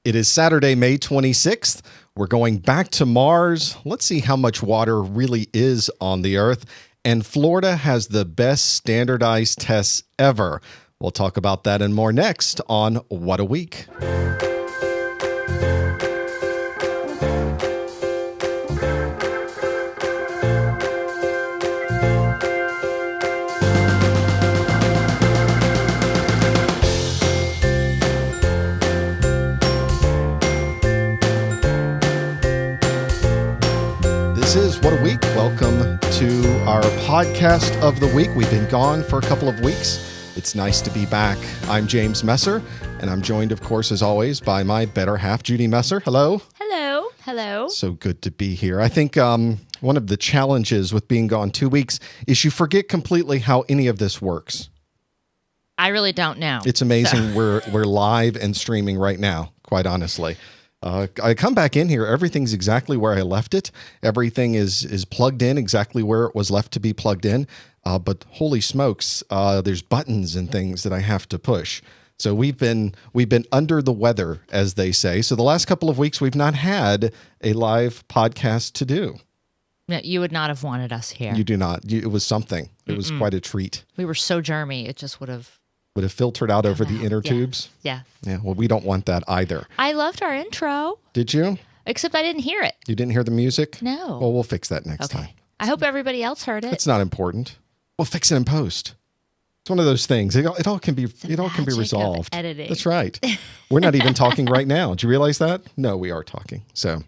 It is Saturday, May 26th. We're going back to Mars. Let's see how much water really is on the Earth. And Florida has the best standardized tests ever. We'll talk about that and more next on What a Week. This is What a Week. Welcome to our podcast of the week. We've been gone for a couple of weeks. It's nice to be back. I'm James Messer, and I'm joined, of course, as always, by my better half, Judy Messer. Hello. Hello. Hello. So good to be here. I think one of the challenges with being gone 2 weeks is you forget completely how any of this works. I really don't know. It's amazing. We're live and streaming right now, quite honestly. I come back in here, everything's exactly where I left it. Everything is plugged in exactly where it was left to be plugged in. But holy smokes, there's buttons and things that I have to push. So we've been under the weather, as they say. So the last couple of weeks, we've not had a live podcast to do. No, you would not have wanted us here. You do not. It was something. It was quite a treat. We were so germy, it just would have filtered out over the inner tubes. Yeah. Yeah. Well, we don't want that either. I loved our intro. Did you? Except I didn't hear it. You didn't hear the music? No. Well, we'll fix that next time. I hope everybody else heard it. It's not important. We'll fix it in post. It's one of those things. It all can be resolved. Editing. That's right. We're not even talking right now. Do you realize that? No, we are talking. So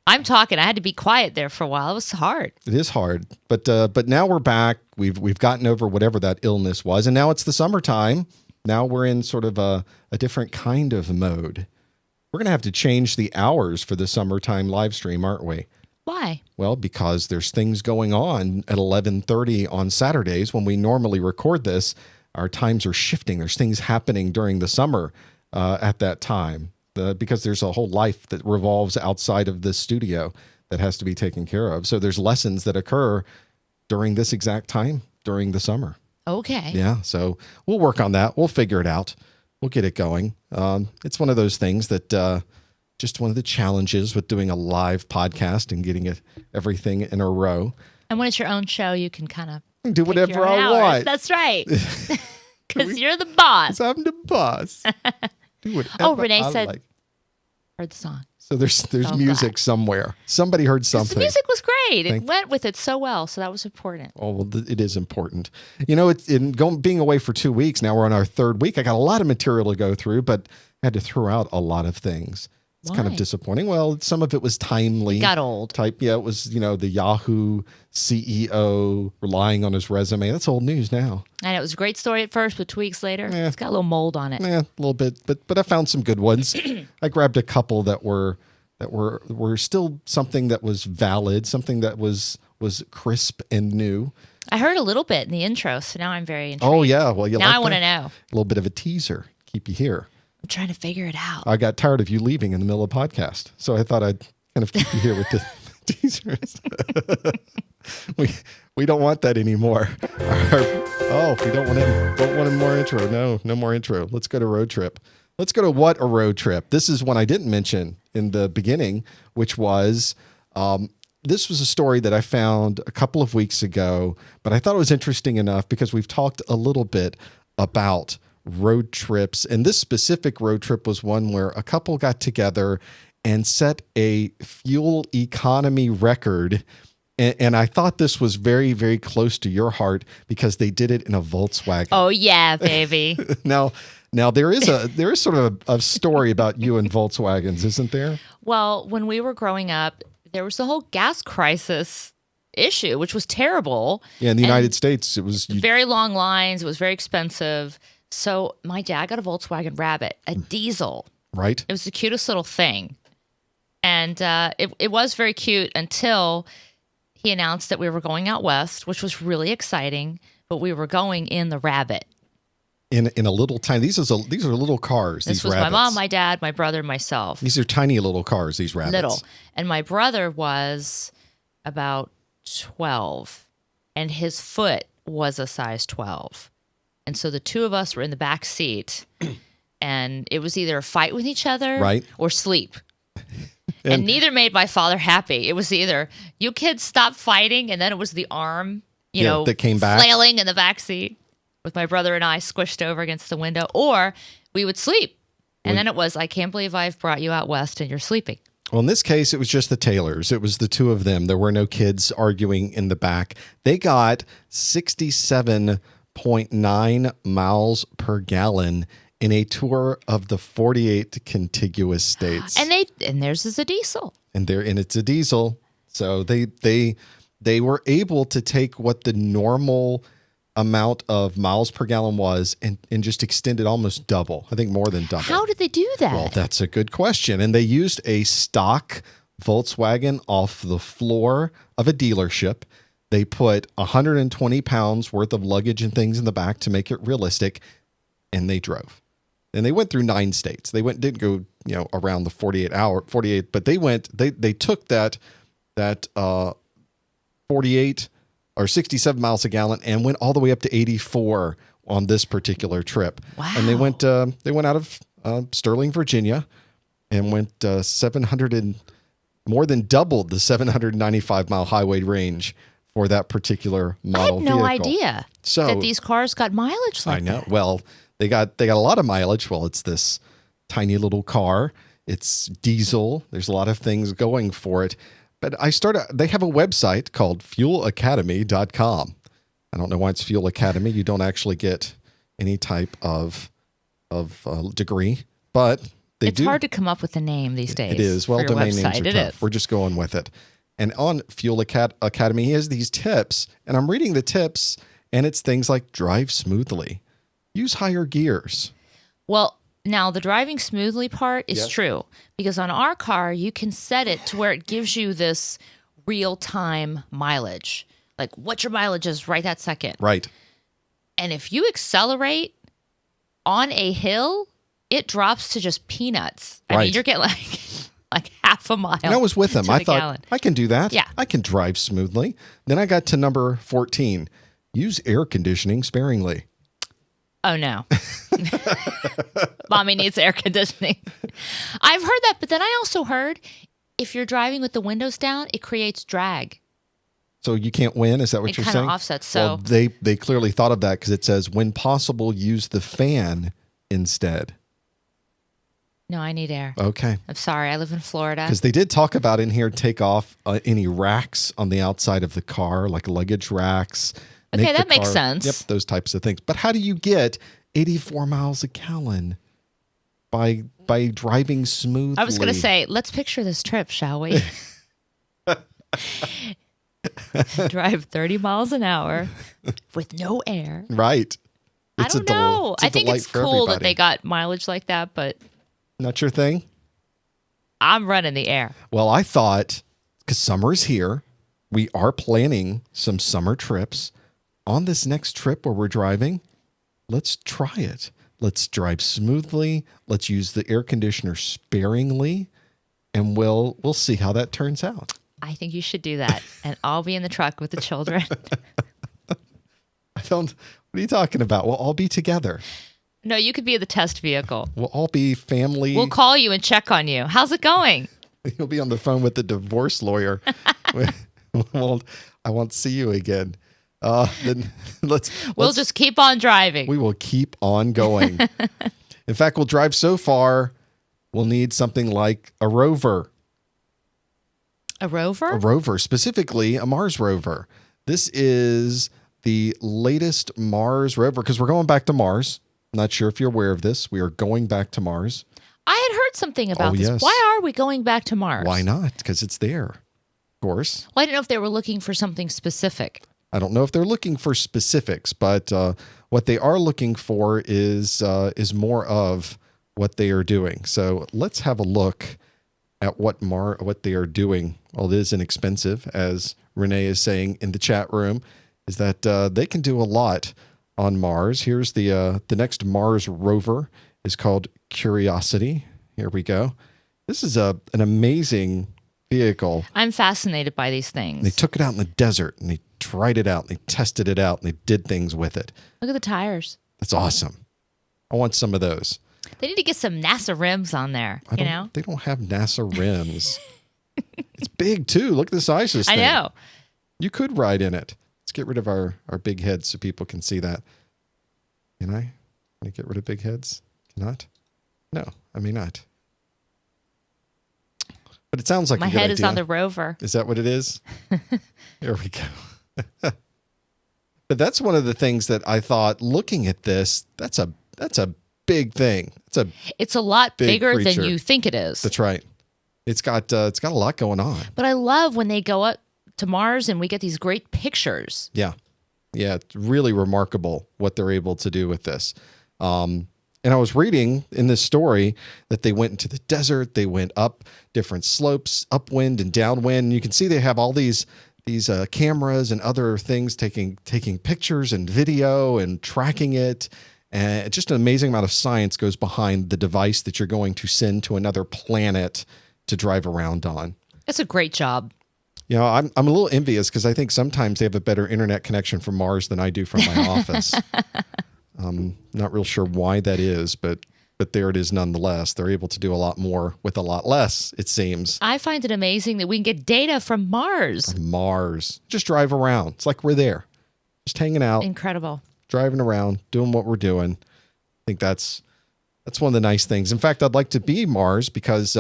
I'm talking. I had to be quiet there for a while. It was hard. it is hard, but now we're back. We've gotten over whatever that illness was, and now it's the summertime. Now we're in sort of a different kind of mode. We're going to have to change the hours for the summertime live stream, aren't we? Why? Well, because there's things going on at 11:30 on Saturdays when we normally record this. Our times are shifting. There's things happening during the summer at that time because there's a whole life that revolves outside of this studio that has to be taken care of. So there's lessons that occur during this exact time during the summer. Okay. Yeah, so we'll work on that. We'll figure it out. We'll get it going. It's one of those things that just one of the challenges with doing a live podcast and getting everything in a row. And when it's your own show, you can kind of do whatever I want. That's right. Because you're the boss. I'm the boss. Do whatever Renee I said, like. Heard the song. So there's music somewhere. Somebody heard something. The music was great. It went with it so well, so that was important. Oh, well, it is important. You know, being away for 2 weeks, now we're on our third week. I got a lot of material to go through, but I had to throw out a lot of things. It's kind of disappointing. Well, some of it was timely. It got old. It was, the Yahoo CEO relying on his resume. That's old news now. And it was a great story at first, but 2 weeks later, it's got a little mold on it. Yeah, a little bit. But I found some good ones. I grabbed a couple that were still something that was valid, something that was crisp and new. I heard a little bit in the intro, so now I'm very intrigued. Oh, yeah. Well, now I want to know. A little bit of a teaser. Keep you here. I'm trying to figure it out. I got tired of you leaving in the middle of the podcast, so I thought I'd kind of keep you here with the teasers. we don't want that anymore. We don't want any more intro. No more intro. Let's go to road trip. Let's go to What a Road Trip. This is one I didn't mention in the beginning, which was this was a story that I found a couple of weeks ago, but I thought it was interesting enough because we've talked a little bit about road trips. And this specific road trip was one where a couple got together and set a fuel economy record. And I thought this was very, very close to your heart because they did it in a Volkswagen. Oh, yeah, baby. Now there is sort of a story about you and Volkswagens, isn't there? Well, when we were growing up, there was the whole gas crisis issue, which was terrible. Yeah, in the United States, it was very long lines. It was very expensive. So my dad got a Volkswagen Rabbit, a diesel. Right. It was the cutest little thing. And it was very cute until he announced that we were going out west, which was really exciting, but we were going in the Rabbit. In a little tiny, these are little cars. This was rabbits. My mom, my dad, my brother, myself. These are tiny little cars, these rabbits. Little. And my brother was about 12, and his foot was a size 12. And so the two of us were in the back seat, and it was either fight with each other Right. or sleep. And neither made my father happy. It was either you kids stop fighting, and then it was the arm, that came back, flailing in the back seat with my brother and I squished over against the window, or we would sleep. And then it was, I can't believe I've brought you out west and you're sleeping. Well, in this case, it was just the Taylors. It was the two of them. There were no kids arguing in the back. They got 67.9 miles per gallon in a tour of the 48 contiguous states. And theirs is a diesel. And it's a diesel. So they were able to take what the normal amount of miles per gallon was and just extend it almost double. I think more than double. How did they do that? Well, that's a good question. And they used a stock Volkswagen off the floor of a dealership. They put 120 pounds worth of luggage and things in the back to make it realistic, and they drove. And they went through 9 states. They didn't go, around the 48, but they took that 48 or 67 miles a gallon and went all the way up to 84 on this particular trip. Wow. And they went out of Sterling, Virginia, and went 700 and more than doubled the 795-mile highway range for that particular model vehicle. I had no idea that these cars got mileage like that. I know. Well, they got a lot of mileage. Well, it's this tiny little car. It's diesel. There's a lot of things going for it. But they have a website called fuelacademy.com. I don't know why it's Fuel Academy. You don't actually get any type of degree, but it's hard to come up with a name these days. It is. Well, domain names are tough. Is. We're just going with it. And on Fuel Academy, he has these tips, and I'm reading the tips, and it's things like drive smoothly, use higher gears. Well, now the driving smoothly part is true, because on our car, you can set it to where it gives you this real-time mileage, like what your mileage is right that second. Right. And if you accelerate on a hill, it drops to just peanuts. I mean, you're getting like half a mile. And I was with him. I thought, gallon. I can do that. Yeah. I can drive smoothly. Then I got to number 14. Use air conditioning sparingly. Oh, no. Mommy needs air conditioning. I've heard that, but then I also heard if you're driving with the windows down, it creates drag. So you can't win? Is that what you're saying? It kind of offsets. So well, they clearly thought of that because it says, when possible, use the fan instead. No, I need air. Okay. I'm sorry. I live in Florida. Because they did talk about in here, take off any racks on the outside of the car, like luggage racks. Okay, that makes sense. Yep, those types of things. But how do you get 84 miles a gallon by driving smoothly? I was going to say, let's picture this trip, shall we? Drive 30 miles an hour with no air. Right. I don't know. I think it's cool that they got mileage like that, but... Not your thing? I'm running the air. Well, I thought, because summer is here, we are planning some summer trips. On this next trip where we're driving, let's try it. Let's drive smoothly. Let's use the air conditioner sparingly, and we'll see how that turns out. I think you should do that, and I'll be in the truck with the children. What are you talking about? We'll all be together. No, you could be the test vehicle. We'll all be family. We'll call you and check on you. How's it going? You'll be on the phone with the divorce lawyer. I won't see you again. Then we'll just keep on driving. We will keep on going. In fact, we'll drive so far, we'll need something like a Rover. A Rover? A Rover, specifically a Mars Rover. This is the latest Mars Rover because we're going back to Mars. I'm not sure if you're aware of this. We are going back to Mars. I had heard something about this. Yes. Why are we going back to Mars? Why not? Because it's there, of course. Well, I didn't know if they were looking for something specific. I don't know if they're looking for specifics, but what they are looking for is more of what they are doing. So let's have a look at what they are doing. Well, it is inexpensive, as Renee is saying in the chat room, is that they can do a lot on Mars. Here's the next Mars rover is called Curiosity. Here we go. This is an amazing vehicle. I'm fascinated by these things. And they took it out in the desert and they tried it out and they tested it out and they did things with it. Look at the tires. That's awesome. I want some of those. They need to get some NASA rims on there, you know? They don't have NASA rims. It's big, too. Look at the size of this thing. I know. You could ride in it. Let's get rid of our big heads so people can see that. Can I? Can I get rid of big heads? Cannot? No, I may not. But it sounds like my a good head is idea. On the Rover. Is that what it is? There we go. But that's one of the things that I thought, looking at this, that's a big thing. It's a lot bigger creature. than you think it is. That's right. It's got a lot going on. But I love when they go up to Mars and we get these great pictures. Yeah. Yeah, it's really remarkable what they're able to do with this. And I was reading in this story that they went into the desert, they went up different slopes, upwind and downwind. And you can see they have all these cameras and other things taking pictures and video and tracking it. And just an amazing amount of science goes behind the device that you're going to send to another planet to drive around on. That's a great job. You know, I'm a little envious because I think sometimes they have a better internet connection from Mars than I do from my office. Not real sure why that is, but there it is nonetheless. They're able to do a lot more with a lot less, it seems. I find it amazing that we can get data from Mars. Mars. Just drive around. It's like we're there. Just hanging out. Incredible. Driving around, doing what we're doing. I think that's one of the nice things. In fact, I'd like to be Mars because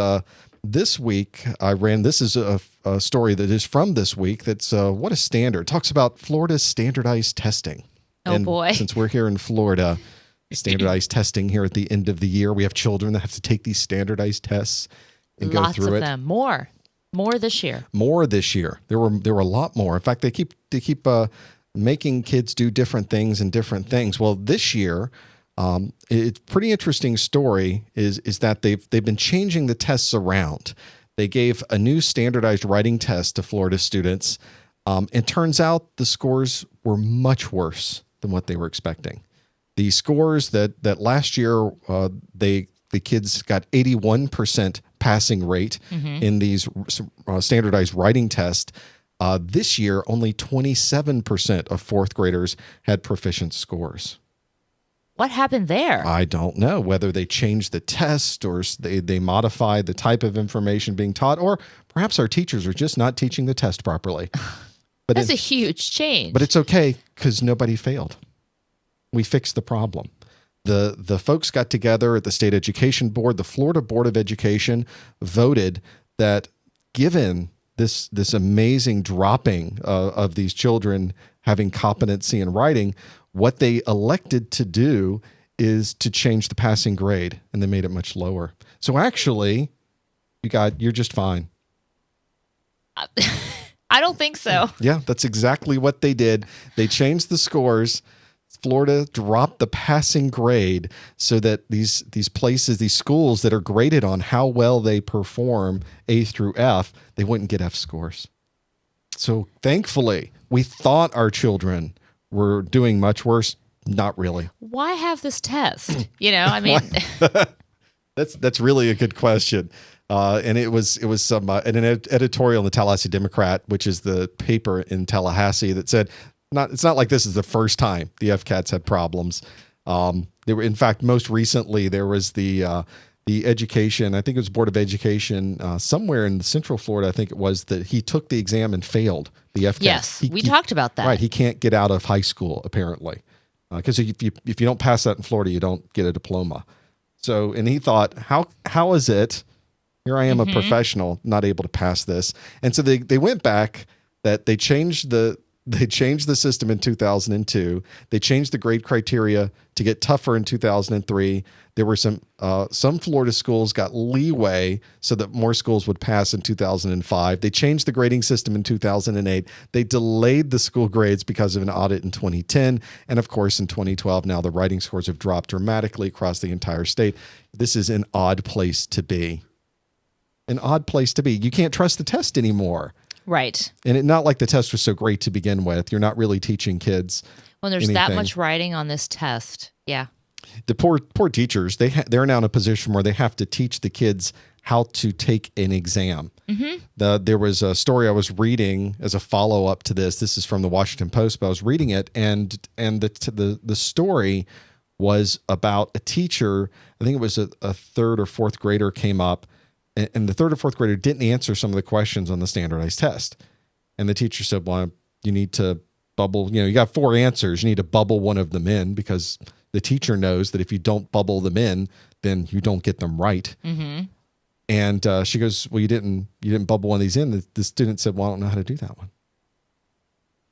this week this is a story that is from this week that's what a standard. It talks about Florida's standardized testing. Oh, and boy. Since we're here in Florida, standardized testing here at the end of the year, we have children that have to take these standardized tests and Lots go through of it. them. More this year. More this year. There were a lot more. In fact, they keep making kids do different things and different things. Well, this year, it's pretty interesting story is that they've been changing the tests around. They gave a new standardized writing test to Florida students. It turns out the scores were much worse than what they were expecting. The scores that last year the kids got 81% passing rate in these standardized writing tests. This year, only 27% of fourth graders had proficient scores. What happened there? I don't know whether they changed the test or they modified the type of information being taught, or perhaps our teachers are just not teaching the test properly. But That's a huge change. But it's okay because nobody failed. We fixed the problem. The folks got together at the State Education Board. The Florida Board of Education voted that given this amazing dropping of these children having competency in writing, what they elected to do is to change the passing grade, and they made it much lower. So actually, you're just fine. I don't think so. Yeah, that's exactly what they did. They changed the scores. Florida dropped the passing grade so that these places, these schools that are graded on how well they perform A through F, they wouldn't get F scores. So thankfully, we thought our children were doing much worse. Not really. Why have this test? I mean, that's really a good question. And it was some an editorial in the Tallahassee Democrat, which is the paper in Tallahassee, that said it's not like this is the first time the FCATs had problems. There were, in fact, most recently there was the education. I think it was Board of Education somewhere in Central Florida. I think it was that he took the exam and failed the FCAT. Yes, we talked about that. Right, he can't get out of high school apparently because if you don't pass that in Florida, you don't get a diploma. So, and he thought, how is it? Here I am, a professional, not able to pass this. And so they went back. That they changed the system in 2002. They changed the grade criteria to get tougher in 2003. There were some Florida schools got leeway so that more schools would pass in 2005. They changed the grading system in 2008. They delayed the school grades because of an audit in 2010. And of course, in 2012, now the writing scores have dropped dramatically across the entire state. This is an odd place to be. An odd place to be. You can't trust the test anymore. Right. And not like the test was so great to begin with. You're not really teaching kids when there's that much writing on this test. Yeah. The poor teachers, they're now in a position where they have to teach the kids how to take an exam. There was a story I was reading as a follow-up to this. This is from the Washington Post, but I was reading it, and the story was about a teacher. I think it was a third or fourth grader came up, and the third or fourth grader didn't answer some of the questions on the standardized test. And the teacher said, well, you need to bubble, you got 4 answers. You need to bubble one of them in, because the teacher knows that if you don't bubble them in, then you don't get them right. Mm-hmm. And she goes, well, you didn't bubble one of these in. The student said, well, I don't know how to do that one.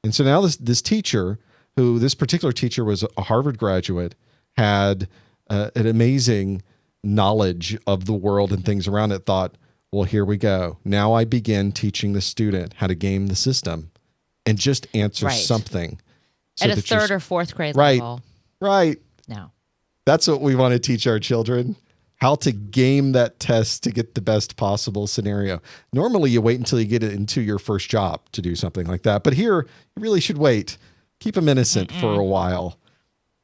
And so now this teacher, this particular teacher was a Harvard graduate, had an amazing knowledge of the world and things around it, thought, well, here we go. Now I begin teaching the student how to game the system and just answer something. So at a third or fourth grade right, level. Right. No. That's what we want to teach our children, how to game that test to get the best possible scenario. Normally, you wait until you get into your first job to do something like that. But here, you really should wait. Keep them innocent for a while.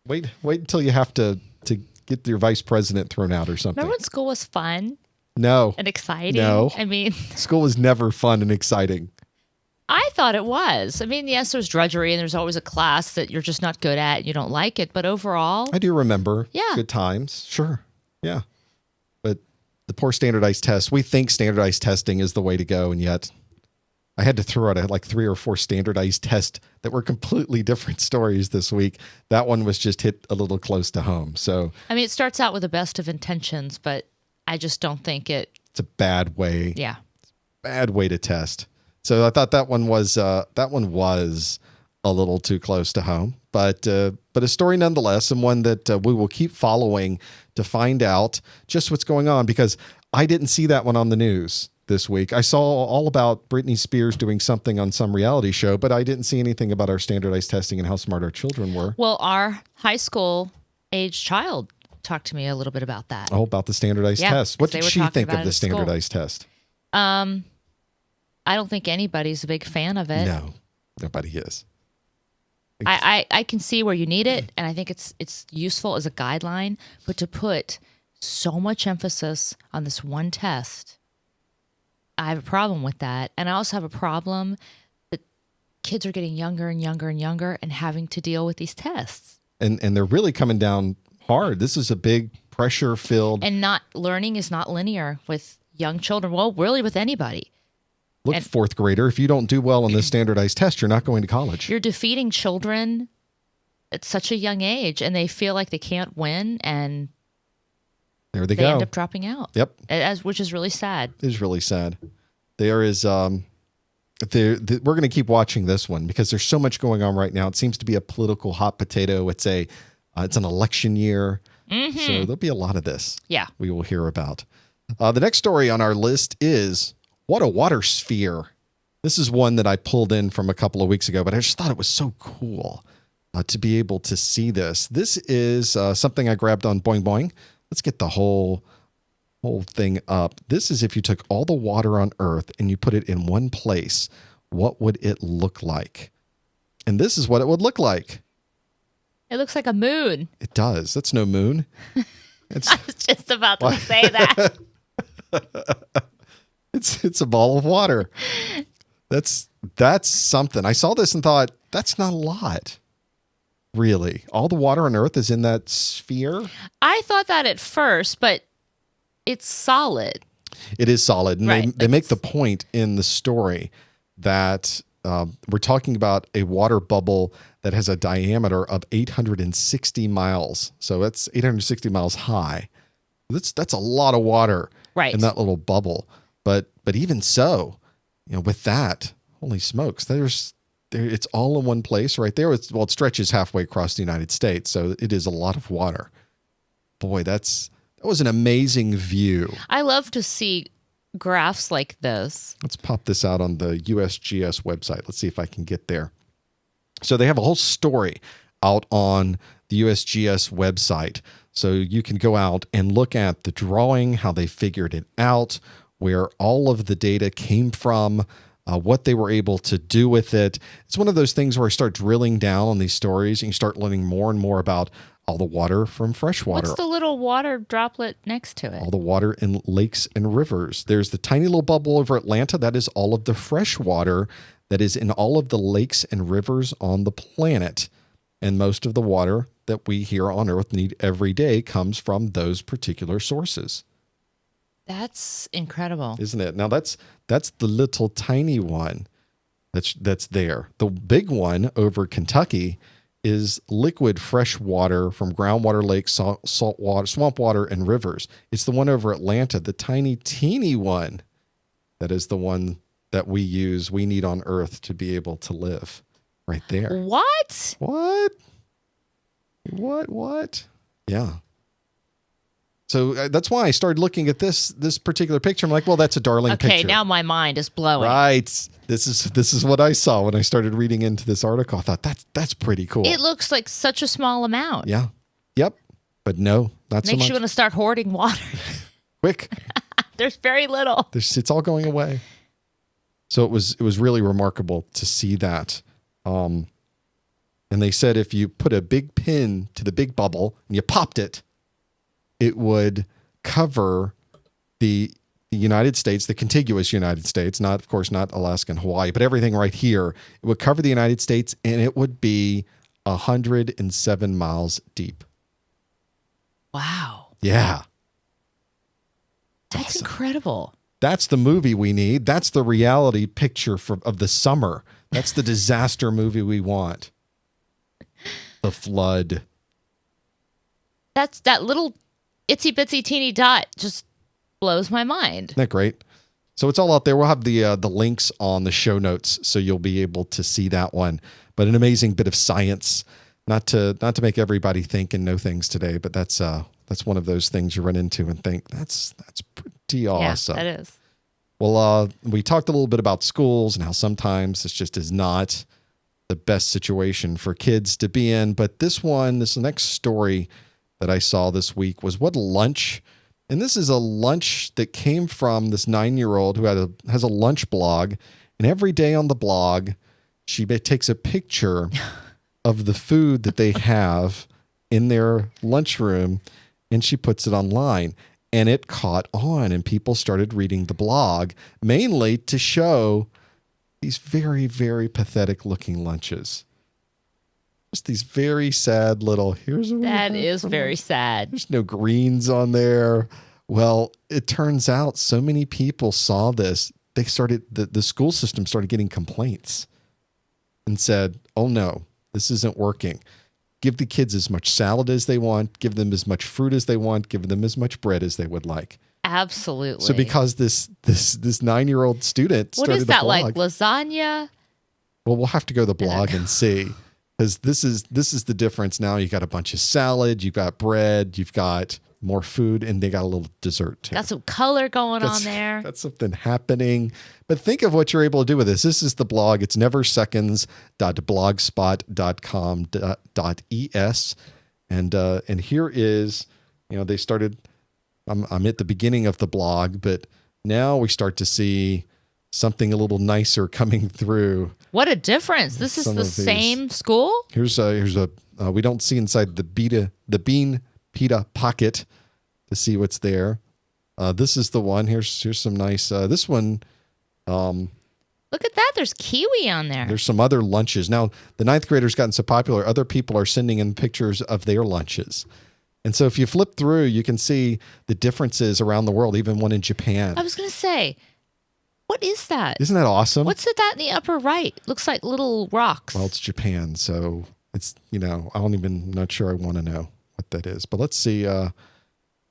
Wait until you have to get your vice president thrown out or something. Remember when school was fun? No. And exciting? No. I mean, school was never fun and exciting. I thought it was. I mean, yes, there's drudgery and there's always a class that you're just not good at and you don't like it. But overall, I do remember good times. Sure. Yeah. But the poor standardized tests, we think standardized testing is the way to go. And yet I had to throw out like 3 or 4 standardized tests that were completely different stories this week. That one was just hit a little close to home. So, I mean, it starts out with the best of intentions, but I just don't think it's a bad way. Yeah. Bad way to test. So I thought that one was a little too close to home, but a story nonetheless, and one that we will keep following to find out just what's going on, because I didn't see that one on the news this week. I saw all about Britney Spears doing something on some reality show, but I didn't see anything about our standardized testing and how smart our children were. Well, our high school age child talked to me a little bit about that. Oh, about the standardized test. What did she think of the standardized test? I don't think anybody's a big fan of it. No, nobody is. I can see where you need it, and I think it's useful as a guideline, but to put so much emphasis on this one test, I have a problem with that. And I also have a problem that kids are getting younger and younger and younger and having to deal with these tests. And they're really coming down hard. This is a big pressure-filled... And learning is not linear with young children. Well, really with anybody. Look, fourth grader, if you don't do well on this standardized test, you're not going to college. You're defeating children at such a young age, and they feel like they can't win, and there they go. End up dropping out. Yep. Which is really sad. It is really sad. There is... we're going to keep watching this one because there's so much going on right now. It seems to be a political hot potato. It's an election year. Mm-hmm. So there'll be a lot of this. Yeah. We will hear about. The next story on our list is... What a water sphere. This is one that I pulled in from a couple of weeks ago, but I just thought it was so cool to be able to see this. This is something I grabbed on Boing Boing. Let's get the whole thing up. This is if you took all the water on Earth and you put it in one place, what would it look like? And this is what it would look like. It looks like a moon. It does. That's no moon. I was just about to say that. It's a ball of water. That's something. I saw this and thought, that's not a lot. Really? All the water on Earth is in that sphere? I thought that at first, but it's solid. It is solid. And right. they make the point in the story that we're talking about a water bubble that has a diameter of 860 miles. So that's 860 miles high. That's a lot of water in that little bubble. But even so, with that, holy smokes, it's all in one place right there. It stretches halfway across the United States, so it is a lot of water. Boy, that was an amazing view. I love to see graphs like this. Let's pop this out on the USGS website. Let's see if I can get there. So they have a whole story out on the USGS website. So you can go out and look at the drawing, how they figured it out, where all of the data came from, what they were able to do with it. It's one of those things where I start drilling down on these stories and you start learning more and more about all the water from freshwater. What's the little water droplet next to it? All the water in lakes and rivers. There's the tiny little bubble over Atlanta. That is all of the fresh water that is in all of the lakes and rivers on the planet. And most of the water that we here on Earth need every day comes from those particular sources. That's incredible. Isn't it? Now that's the little tiny one that's there. The big one over Kentucky is liquid fresh water from groundwater lakes, salt water, swamp water, and rivers. It's the one over Atlanta, the tiny, teeny one. That is the one that we need on Earth to be able to live. Right there. What? What? Yeah. So that's why I started looking at this particular picture. I'm like, well, that's a darling picture. Okay, now my mind is blowing. Right. This is what I saw when I started reading into this article. I thought that's pretty cool. It looks like such a small amount. Yeah. Yep. But no, not so much. Makes you want to start hoarding water. Quick. There's very little. It's all going away. So it was really remarkable to see that. And they said if you put a big pin to the big bubble and you popped it, it would cover the United States, the contiguous United States, of course, not Alaska and Hawaii, but everything right here. It would cover the United States, and it would be 107 miles deep. Wow. Yeah. That's awesome. Incredible. That's the movie we need. That's the reality picture of the summer. That's the disaster movie we want. The flood. That's that little itsy bitsy teeny dot just blows my mind. Isn't that great? So it's all out there. We'll have the links on the show notes, so you'll be able to see that one. But an amazing bit of science, not to make everybody think and know things today, but that's one of those things you run into and think that's pretty awesome. Yeah, that is. Well, we talked a little bit about schools and how sometimes this just is not the best situation for kids to be in. But this next story that I saw this week was what lunch. And this is a lunch that came from this 9-year-old who has a lunch blog. And every day on the blog, she takes a picture of the food that they have in their lunchroom, and she puts it online. And it caught on, and people started reading the blog, mainly to show these very, very pathetic looking lunches. Just these very sad little, that is very sad. There's no greens on there. Well, it turns out so many people saw this. They the school system started getting complaints and said, oh no, this isn't working. Give the kids as much salad as they want, give them as much fruit as they want, give them as much bread as they would like. Absolutely. So because this 9-year-old student started what is that, the blog, like lasagna? Well, we'll have to go to the blog and see. Because this is the difference now. You got a bunch of salad, you've got bread, you've got more food, and they got a little dessert too. Got some color going on there. That's something happening. But think of what you're able to do with this. This is the blog. It's neverseconds.blogspot.com.es. And here is, they started, I'm at the beginning of the blog, but now we start to see something a little nicer coming through. What a difference. This is the same school? Here's a we don't see inside the bean pita pocket to see what's there. This is the one. Here's some nice, this one. Look at that. There's kiwi on there. There's some other lunches. Now, the 9th graders gotten so popular, other people are sending in pictures of their lunches. And so if you flip through, you can see the differences around the world, even one in Japan. I was going to say, what is that? Isn't that awesome? What's that in the upper right? Looks like little rocks. Well, it's Japan, so it's, not sure I want to know what that is. But let's see.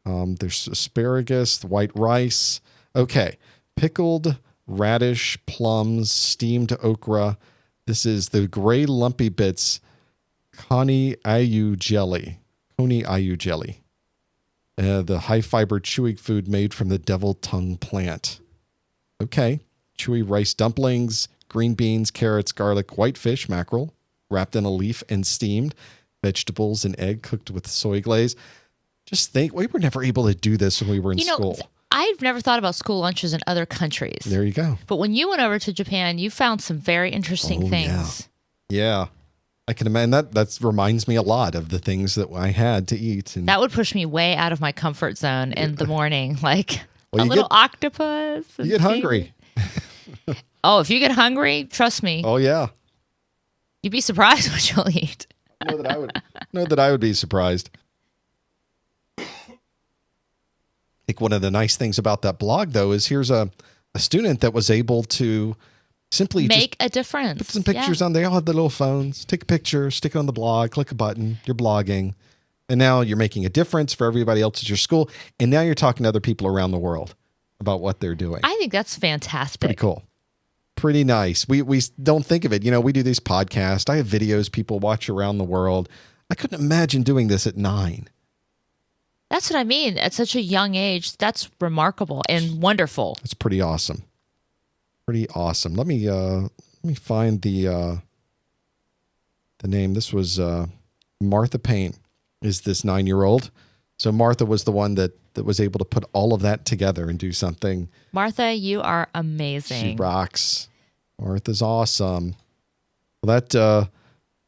There's asparagus, white rice. Okay. Pickled radish, plums, steamed okra. This is the gray lumpy bits, Coney ayu jelly. The high-fiber chewy food made from the devil tongue plant. Okay. Chewy rice dumplings, green beans, carrots, garlic, white fish, mackerel, wrapped in a leaf and steamed, vegetables and egg cooked with soy glaze. Just think, we were never able to do this when we were in school. I've never thought about school lunches in other countries. There you go. But when you went over to Japan, you found some very interesting things. Yeah. I can imagine that reminds me a lot of the things that I had to eat. And that would push me way out of my comfort zone in the morning. Like a little octopus. You get hungry. Oh, if you get hungry, trust me. Oh, yeah. You'd be surprised what you'll eat. know that I would be surprised. I think one of the nice things about that blog, though, is here's a student that was able to simply make a difference. Put some pictures on. They all have the little phones. Take a picture, stick it on the blog, click a button. You're blogging. And now you're making a difference for everybody else at your school. And now you're talking to other people around the world about what they're doing. I think that's fantastic. Pretty cool. Pretty nice. We don't think of it. We do these podcasts. I have videos people watch around the world. I couldn't imagine doing this at 9. That's what I mean. At such a young age, that's remarkable and wonderful. That's pretty awesome. Pretty awesome. Let me find the name. This was Martha Payne is this 9-year-old. So Martha was the one that was able to put all of that together and do something. Martha, you are amazing. She rocks. Martha's awesome. Well,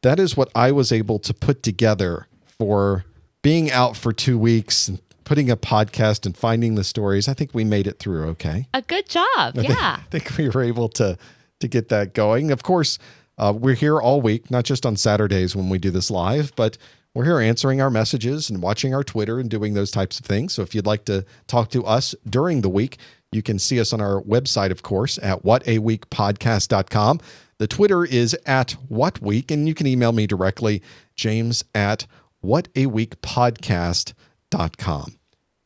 that is what I was able to put together for being out for 2 weeks and putting a podcast and finding the stories. I think we made it through okay. A good job. Yeah. I think we were able to get that going. Of course, we're here all week, not just on Saturdays when we do this live, but we're here answering our messages and watching our Twitter and doing those types of things. So if you'd like to talk to us during the week, you can see us on our website, of course, at whataweekpodcast.com. The Twitter is at whatweek, and you can email me directly, james@whataweekpodcast.com.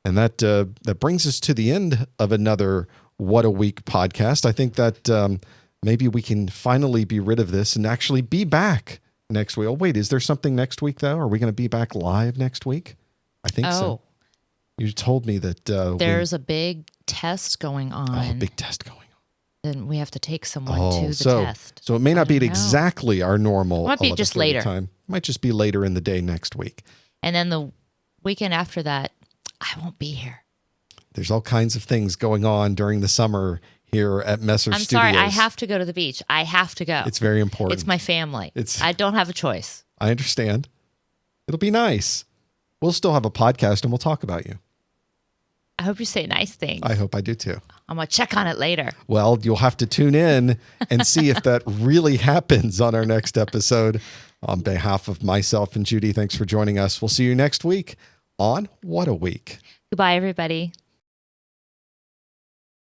And that brings us to the end of another What a Week podcast. I think that maybe we can finally be rid of this and actually be back next week. Oh, wait, is there something next week, though? Are we going to be back live next week? I think so. You told me that there's a big test going on. Oh, a big test going on. Then we have to take someone to the test. So it may not be exactly our normal. It might be just later. Time. It might just be later in the day next week. And then the weekend after that, I won't be here. There's all kinds of things going on during the summer here at Messer Studios. I'm sorry, I have to go to the beach. I have to go. It's very important. It's my family. I don't have a choice. I understand. It'll be nice. We'll still have a podcast and we'll talk about you. I hope you say nice things. I hope I do too. I'm going to check on it later. Well, you'll have to tune in and see if that really happens on our next episode. On behalf of myself and Judy, thanks for joining us. We'll see you next week on What a Week. Goodbye, everybody.